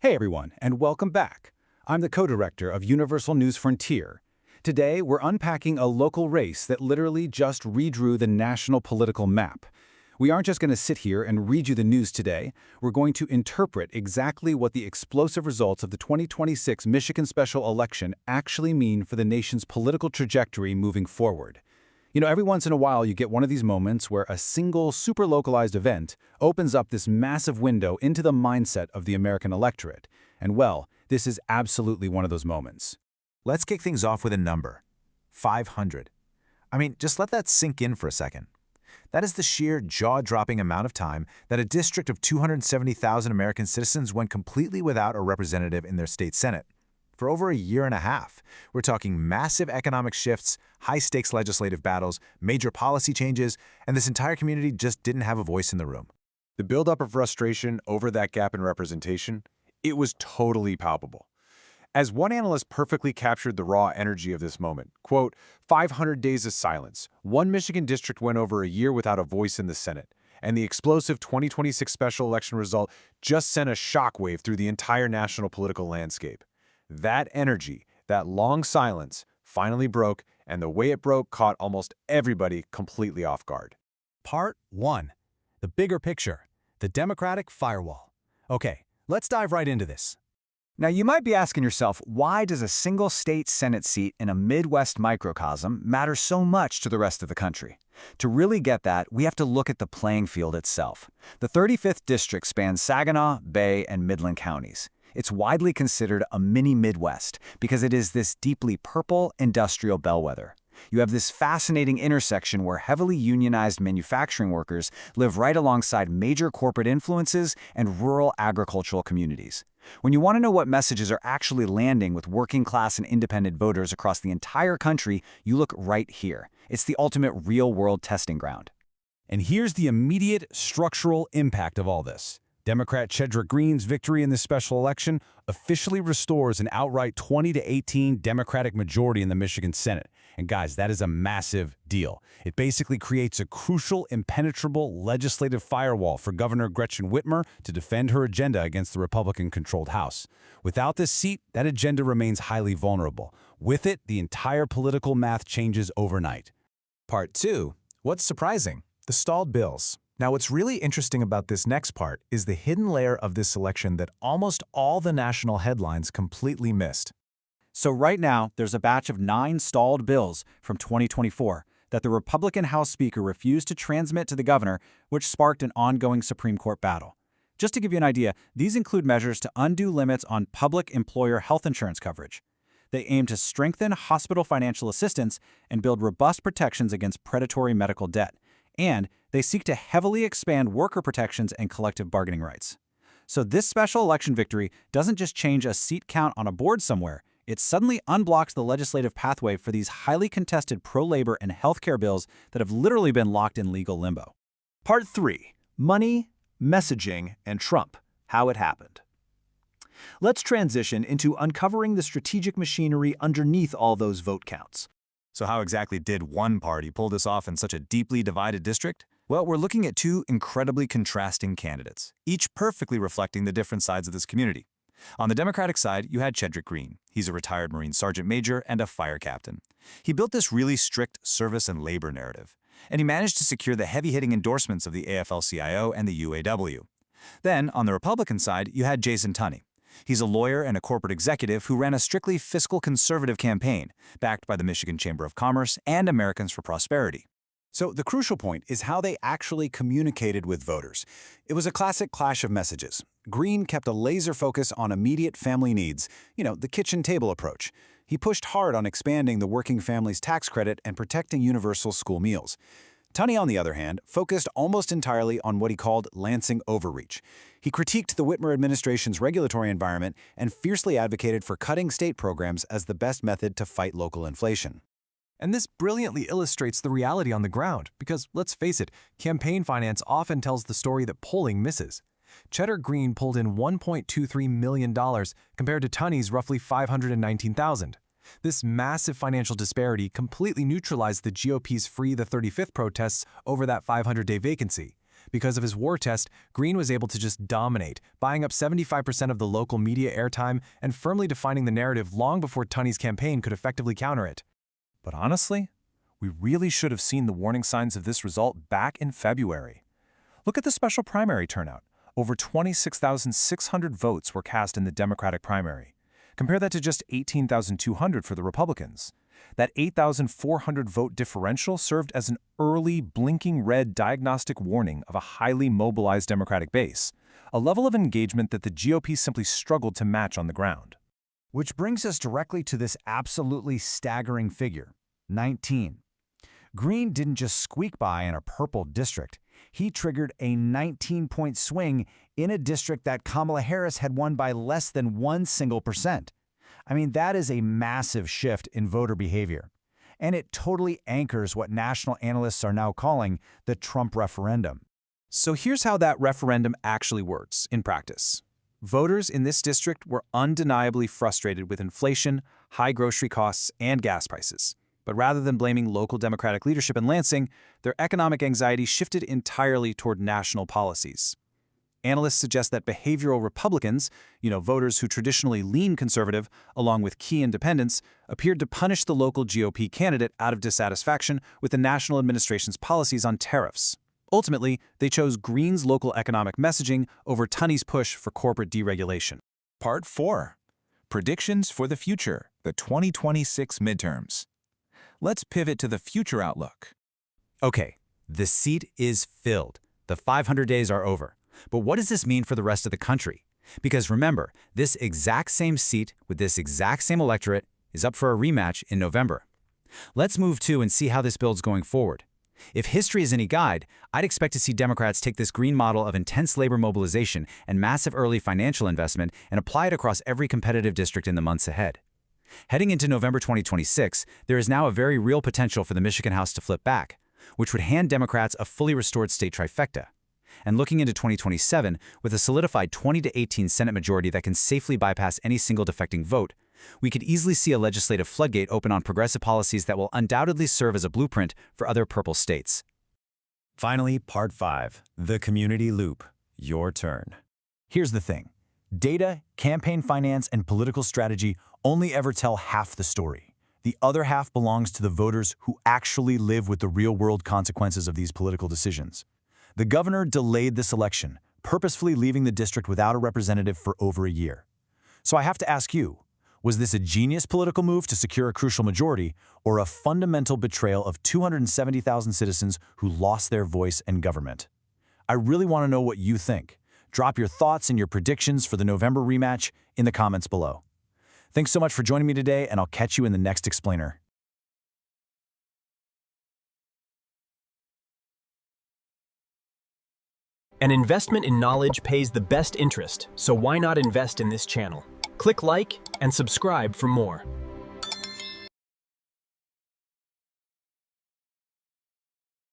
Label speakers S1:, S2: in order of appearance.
S1: Hey everyone, and welcome back. I'm the co-director of Universal News Frontier. Today, we're unpacking a local race that literally just redrew the national political map. We aren't just going to sit here and read you the news today. We're going to interpret exactly what the explosive results of the 2026 Michigan special election actually mean for the nation's political trajectory moving forward. You know, every once in a while you get one of these moments where a single, super localized event opens up this massive window into the mindset of the American electorate. And well, this is absolutely one of those moments.
S2: Let's kick things off with a number. 500. I mean, just let that sink in for a second. That is the sheer jaw-dropping amount of time that a district of 270,000 American citizens went completely without a representative in their state senate. For over a year and a half, we're talking massive economic shifts, high-stakes legislative battles, major policy changes, and this entire community just didn't have a voice in the room.
S3: The buildup of frustration over that gap in representation, it was totally palpable. As one analyst perfectly captured the raw energy of this moment, quote, 500 days of silence. One Michigan district went over a year without a voice in the Senate, and the explosive 2026 special election result just sent a shockwave through the entire national political landscape. That energy, that long silence, finally broke, and the way it broke caught almost everybody completely off guard.
S4: Part 1. The bigger picture. The Democratic firewall. Okay, let's dive right into this.
S5: Now, you might be asking yourself, why does a single state Senate seat in a Midwest microcosm matter so much to the rest of the country? To really get that, we have to look at the playing field itself. The 35th district spans Saginaw, Bay, and Midland counties. It's widely considered a mini Midwest because it is this deeply purple industrial bellwether. You have this fascinating intersection where heavily unionized manufacturing workers live right alongside major corporate influences and rural agricultural communities. When you want to know what messages are actually landing with working-class and independent voters across the entire country, you look right here. It's the ultimate real-world testing ground.
S4: And here's the immediate structural impact of all this. Democrat Chedrick Greene's victory in this special election officially restores an outright 20-18 Democratic majority in the Michigan Senate. And guys, that is a massive deal. It basically creates a crucial, impenetrable legislative firewall for Governor Gretchen Whitmer to defend her agenda against the Republican-controlled House. Without this seat, that agenda remains highly vulnerable. With it, the entire political math changes overnight.
S2: Part 2. What's surprising? The stalled bills. Now, what's really interesting about this next part is the hidden layer of this election that almost all the national headlines completely missed.
S5: So right now, there's a batch of 9 stalled bills from 2024 that the Republican House Speaker refused to transmit to the governor, which sparked an ongoing Supreme Court battle. Just to give you an idea, these include measures to undo limits on public employer health insurance coverage. They aim to strengthen hospital financial assistance and build robust protections against predatory medical debt. And they seek to heavily expand worker protections and collective bargaining rights. So this special election victory doesn't just change a seat count on a board somewhere, it suddenly unblocks the legislative pathway for these highly contested pro-labor and healthcare bills that have literally been locked in legal limbo.
S6: Part 3. Money, Messaging, and Trump. How it happened. Let's transition into uncovering the strategic machinery underneath all those vote counts.
S2: So how exactly did one party pull this off in such a deeply divided district? Well, we're looking at 2 incredibly contrasting candidates, each perfectly reflecting the different sides of this community. On the Democratic side, you had Chedrick Greene. He's a retired Marine sergeant major and a fire captain. He built this really strict service and labor narrative, and he managed to secure the heavy-hitting endorsements of the AFL-CIO and the UAW. Then, on the Republican side, you had Jason Tunney. He's a lawyer and a corporate executive who ran a strictly fiscal conservative campaign, backed by the Michigan Chamber of Commerce and Americans for Prosperity.
S1: So the crucial point is how they actually communicated with voters. It was a classic clash of messages. Greene kept a laser focus on immediate family needs, the kitchen table approach. He pushed hard on expanding the working family's tax credit and protecting universal school meals. Tunney, on the other hand, focused almost entirely on what he called Lansing overreach. He critiqued the Whitmer administration's regulatory environment and fiercely advocated for cutting state programs as the best method to fight local inflation.
S7: And this brilliantly illustrates the reality on the ground, because, let's face it, campaign finance often tells the story that polling misses. Chedrick Greene pulled in $1.23 million compared to Tunney's roughly $519,000. This massive financial disparity completely neutralized the GOP's Free the 35th protests over that 500-day vacancy. Because of his war chest, Greene was able to just dominate, buying up 75% of the local media airtime and firmly defining the narrative long before Tunney's campaign could effectively counter it.
S2: But honestly, we really should have seen the warning signs of this result back in February. Look at the special primary turnout. Over 26,600 votes were cast in the Democratic primary. Compare that to just 18,200 for the Republicans. That 8,400 vote differential served as an early, blinking red diagnostic warning of a highly mobilized Democratic base, a level of engagement that the GOP simply struggled to match on the ground.
S5: Which brings us directly to this absolutely staggering figure, 19. Greene didn't just squeak by in a purple district. He triggered a 19-point swing in a district that Kamala Harris had won by less than 1%. I mean, that is a massive shift in voter behavior. And it totally anchors what national analysts are now calling the Trump referendum.
S2: So here's how that referendum actually works in practice. Voters in this district were undeniably frustrated with inflation, high grocery costs, and gas prices. But rather than blaming local Democratic leadership in Lansing, their economic anxiety shifted entirely toward national policies. Analysts suggest that behavioral Republicans, voters who traditionally lean conservative, along with key independents, appeared to punish the local GOP candidate out of dissatisfaction with the national administration's policies on tariffs. Ultimately, they chose Greene's local economic messaging over Tunney's push for corporate deregulation. Part 4. Predictions for the future, the 2026 midterms. Let's pivot to the future outlook.
S1: Okay, the seat is filled. The 500 days are over. But what does this mean for the rest of the country? Because remember, this exact same seat with this exact same electorate is up for a rematch in November. Let's move to and see how this builds going forward. If history is any guide, I'd expect to see Democrats take this Greene model of intense labor mobilization and massive early financial investment and apply it across every competitive district in the months ahead. Heading into November 2026, there is now a very real potential for the Michigan House to flip back, which would hand Democrats a fully restored state trifecta. And looking into 2027, with a solidified 20 to 18 Senate majority that can safely bypass any single defecting vote, we could easily see a legislative floodgate open on progressive policies that will undoubtedly serve as a blueprint for other purple states.
S5: Finally, Part 5, the community loop. Your turn. Here's the thing. Data, campaign finance, and political strategy only ever tell half the story. The other half belongs to the voters who actually live with the real-world consequences of these political decisions. The governor delayed this election, purposefully leaving the district without a representative for over a year. So I have to ask you, was this a genius political move to secure a crucial majority, or a fundamental betrayal of 270,000 citizens who lost their voice in government? I really want to know what you think. Drop your thoughts and your predictions for the November rematch in the comments below. Thanks so much for joining me today, and I'll catch you in the next Explainer.
S8: An investment in knowledge pays the best interest, so why not invest in this channel? Click like and subscribe for more.